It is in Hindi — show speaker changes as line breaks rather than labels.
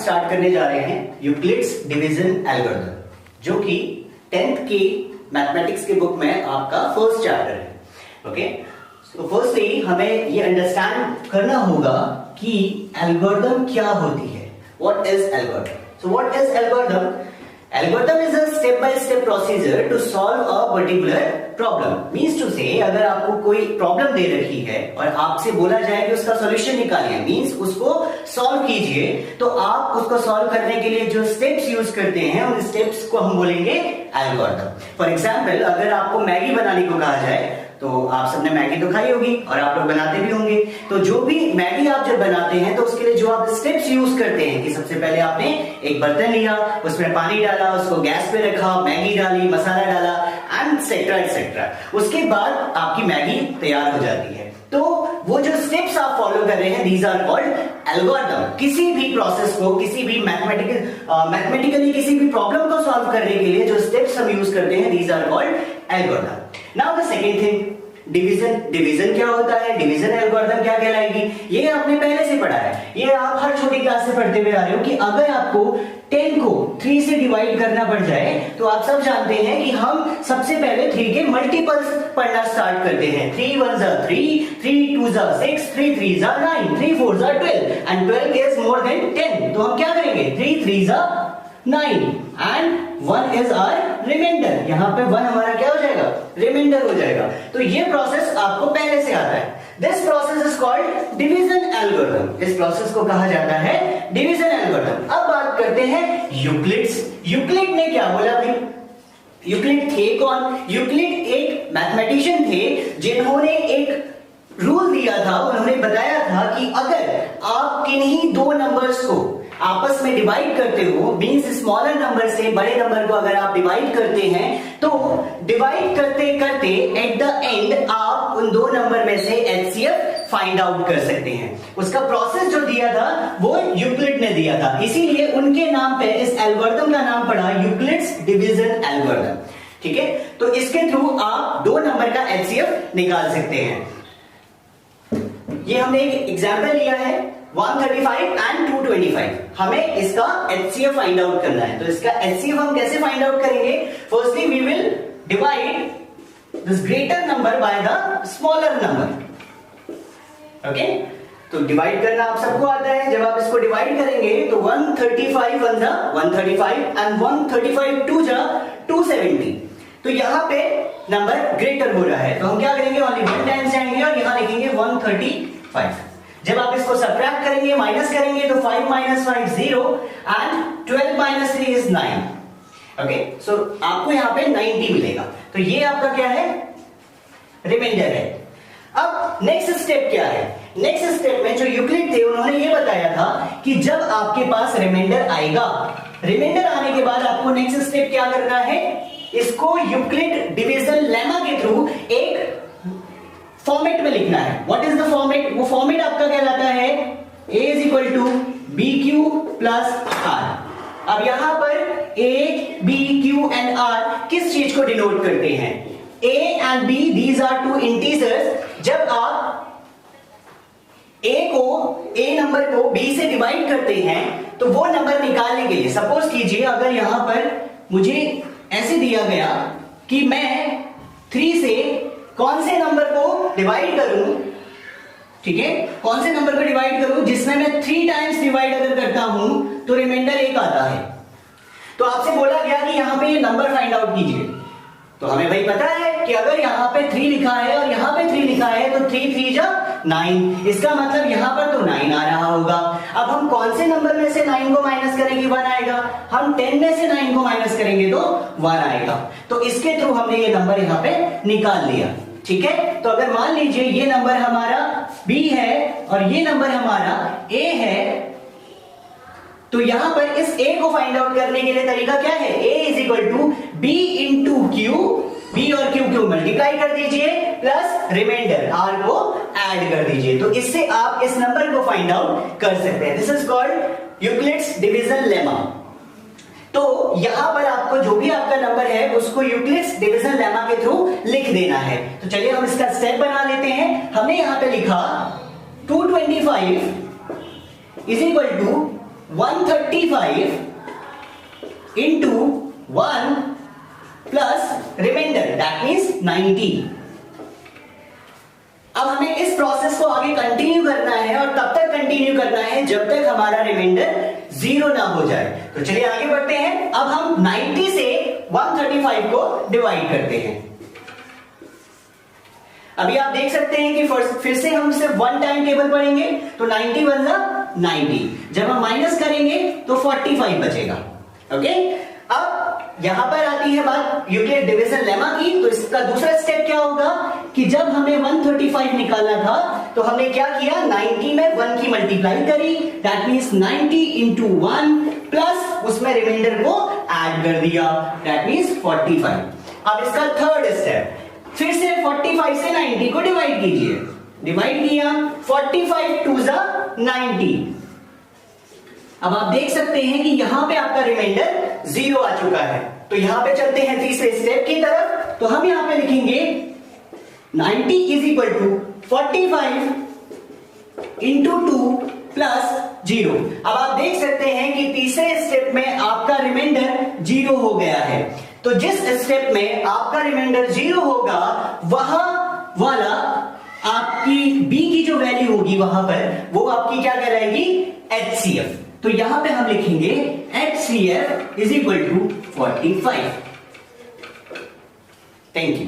स्टार्ट करने जा रहे हैं यूक्लिड्स डिवीजन एल्गोरिथम, जो कि 10th की मैथमेटिक्स के बुक में आपका फर्स्ट चैप्टर है। ओके, तो फर्स्टली हमें ये अंडरस्टैंड करना होगा कि एल्गोरिथम क्या होती है। What is algorithm? So what is algorithm? Algorithm is a step-by-step procedure to solve a particular problem. Means to say, अगर आपको कोई प्रॉब्लम दे रखी है और आपसे बोला जाए कि उसका सॉल्यूशन निकालिए, मींस उसको सॉल्व कीजिए, तो आप उसको सॉल्व करने के लिए जो स्टेप्स यूज करते हैं उन स्टेप्स को हम बोलेंगे एल्गोरिथम। फॉर एग्जाम्पल, अगर आपको मैगी बनाने को कहा जाए तो आप सबने मैगी तो खाई होगी और आप लोग बनाते भी होंगे। तो जो भी मैगी आप जब बनाते हैं तो उसके लिए जो आप स्टेप्स यूज करते हैं कि सबसे पहले आपने एक बर्तन लिया, उसमें पानी डाला, उसको गैस पे रखा, मैगी डाली, मसाला डाला एंड एक्सेट्रा एक्सेट्रा। उसके बाद आपकी मैगी तैयार हो जाती है। तो वो जो स्टेप्स आप फॉलो कर रहे हैं, दीज आर कॉल्ड एल्गोरिथम। किसी भी प्रोसेस को, किसी भी मैथमेटिकली किसी भी प्रॉब्लम को सॉल्व करने के लिए जो स्टेप्स हम यूज करते हैं, these are called algorithm. Now the second thing, division. Division क्या होता है? डिवीजन एल्गोरिथम क्या कहलाएगी? ये आपने पहले से पढ़ा है, ये आप हर छोटी क्लास से पढ़ते हुए आ रहे हो कि अगर आपको 10 को 3 से डिवाइड करना पड़ जाए तो आप सब जानते हैं कि हम सबसे पहले 3 के मल्टीपल्स पढ़ना स्टार्ट करते हैं। 3 1 जा 3, 3 2 जा 6, 3 3 जा 9, 3 4 जा 12 एंड 12 इज मोर देन 10। तो हम क्या करेंगे? 3 3 जा 9 एंड 1 इज आवर रिमाइंडर। यहां पे 1 हमारा क्या हो जाएगा? रिमाइंडर हो जाएगा। तो ये प्रोसेस आपको पहले से आता है। This process is called division algorithm. इस प्रोसेस को कहा जाता है डिवीजन एल्गोरिथम। अब बात करते हैं यूक्लिड्स। यूक्लिड ने क्या बोला भाई? यूक्लिड थे कौन? यूक्लिड एक मैथमेटिशियन थे जिन्होंने एक रूल दिया था। उन्होंने बताया था कि अगर आप किन्हीं दो नंबर्स को आपस में डिवाइड करते हो, मींस स्मॉलर नंबर से बड़े नंबर को अगर आप डिवाइड करते हैं तो डिवाइड करते करते एट द एंड आप उन दो नंबर में से एचसीएफ फाइंड आउट कर सकते हैं। उसका प्रोसेस जो दिया था वो यूक्लिड ने दिया था, इसीलिए उनके नाम पे इस एल्गोरिथम का नाम पड़ा यूक्लिड्स डिवीजन एल्गोरिथम। ठीक है, तो इसके थ्रू आप दो नंबर का एचसीएफ निकाल सकते हैं। ये हमने एक एग्जांपल लिया है 135 एंड 225। हमें इसका HCF फाइंड आउट करना है। तो इसका HCF हम कैसे फाइंड आउट करेंगे? Firstly we will divide this greater number by the smaller number. Okay, तो डिवाइड करना आप सबको आता है। जब आप इसको डिवाइड करेंगे तो 135 1 जा 135 एंड 135 2 जा 270। तो यहां पे नंबर ग्रेटर हो रहा है, तो हम क्या करेंगे? ओनली 1 टाइम्स जाएंगे और यहां लिखेंगे 135। जब आप इसको सब्ट्रैक्ट करेंगे, माइनस करेंगे, तो 5 - 5 0 एंड 12 - 3 इज 9। ओके, सो आपको यहां पे 90 मिलेगा। तो ये आपका क्या है? रिमाइंडर है। अब नेक्स्ट स्टेप क्या है? नेक्स्ट स्टेप में जो यूक्लिड थे उन्होंने ये बताया था कि जब आपके पास रिमाइंडर आएगा, रिमाइंडर आने के बाद आपको नेक्स्ट स्टेप क्या करना है? इसको यूक्लिड डिवीजन लेमा के थ्रू एक फॉर्मेट में लिखना है। What is the format? वो फॉर्मेट आपका कहलाता है A = BQ + R। अब यहां पर A, B, Q and R किस चीज को डिनोट करते हैं? A and B, these are two integers। जब आप A नंबर को B से डिवाइड करते हैं तो वो नंबर निकालने के लिए, सपोज कीजिए अगर यहां पर मुझे ऐसे दिया गया कि मैं 3 से कौन से नंबर को डिवाइड करूं, ठीक है, कौन से नंबर को डिवाइड करूं जिसमें मैं 3 टाइम्स डिवाइड अगर करता हूं तो रिमाइंडर 1 आता है। तो आपसे बोला गया कि यहां पे ये नंबर फाइंड आउट कीजिए। तो हमें भाई पता है कि अगर यहां पे 3 लिखा है और यहां पे 3 लिखा है तो 3 3 जा 9, इसका मतलब यहां पर तो 9 आ रहा होगा। अब हम कौन से नंबर में से 9 को माइनस करेंगे? 1 आएगा। हम 10 में से 9 को माइनस करेंगे तो 1 आएगा। तो इसके थ्रू हमने ये नंबर यहां पे निकाल लिया। ठीक है, तो अगर मान लीजिए ये नंबर हमारा B है और ये नंबर हमारा A है, तो यहां पर इस A को फाइंड आउट करने के लिए तरीका क्या है? A = B × Q, B और Q को मल्टीप्लाई कर दीजिए प्लस रिमाइंडर R को ऐड कर दीजिए। तो इससे आप इस नंबर को फाइंड आउट कर सकते हैं। This is called Euclid's division lemma. तो यहां पर आपको जो भी आपका नंबर है उसको यूक्लिड्स डिवीजन लेमा के थ्रू लिख देना है। तो चलिए हम इसका स्टेप बना लेते हैं। हमने यहां पे लिखा 225 = 135 into 1 plus remainder, that means 90. अब हमें इस प्रोसेस को आगे कंटिन्यू करना है और तब तक कंटिन्यू करना है जब तक हमारा रिमाइंडर 0 ना हो जाए। तो चलिए आगे बढ़ते हैं। अब हम 90 से 135 को डिवाइड करते हैं। अभी आप देख सकते हैं कि फिर से हम सिर्फ वन टाइम टेबल पढ़ेंगे, तो 90 बनना 90, जब हम माइनस करेंगे तो 45 बचेगा। ओके, अब यहां पर आती है बात यूक्लिड डिवीजन लेमा की। तो इसका दूसरा स्टेप क्या होगा कि जब हमें 135 निकालना था तो हमने क्या किया, 90 में 1 की मल्टीप्लाई करी, दैट मींस 90 इंटू 1 प्लस उसमें रिमाइंडर को ऐड कर दिया, दैट मींस 45। अब इसका थर्ड स्टेप, फिर से 45 से 90 को डिवाइड कीजिए। डिवाइड किया, 45 टू जा 90। अब आप देख सकते हैं कि यहां पे आपका रिमाइंडर 0 आ चुका है। तो यहां पे चलते हैं तीसरे स्टेप की तरफ। तो हम यहां पे लिखेंगे 90 is equal to 45 into 2 plus 0। अब आप देख सकते हैं कि तीसरे स्टेप में आपका रिमाइंडर 0 हो गया है। तो जिस स्टेप में आपका रिमाइंडर 0 होगा वहां वाला आपकी b की जो वैल्यू होगी वहां पर वो आपकी क्या कहलाएगी, HCF। तो यहां पे हम लिखेंगे HCF is equal to 45। Thank you.